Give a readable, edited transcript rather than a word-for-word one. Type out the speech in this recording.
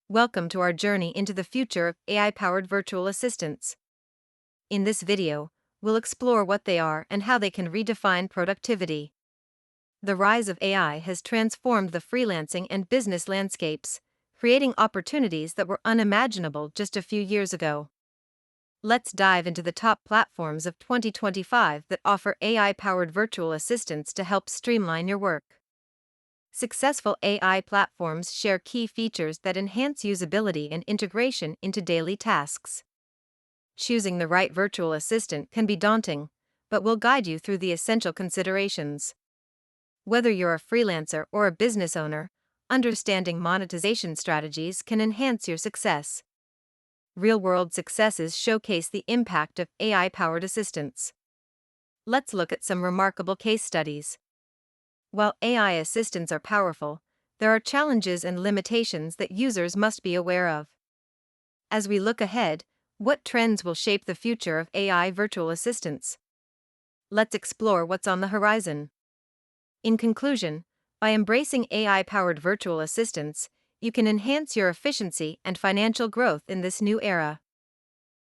Welcome to our journey into the future of AI-powered virtual assistants. In this video, we'll explore what they are and how they can redefine productivity. The rise of AI has transformed the freelancing and business landscapes, creating opportunities that were unimaginable just a few years ago. Let's dive into the top platforms of 2025 that offer AI-powered virtual assistants to help streamline your work. Successful AI platforms share key features that enhance usability and integration into daily tasks. Choosing the right virtual assistant can be daunting, but we'll guide you through the essential considerations. Whether you're a freelancer or a business owner, understanding monetization strategies can enhance your success. Real-world successes showcase the impact of AI-powered assistants. Let's look at some remarkable case studies. While AI assistants are powerful, there are challenges and limitations that users must be aware of. As we look ahead, what trends will shape the future of AI virtual assistants? Let's explore what's on the horizon. In conclusion, by embracing AI-powered virtual assistants, you can enhance your efficiency and financial growth in this new era.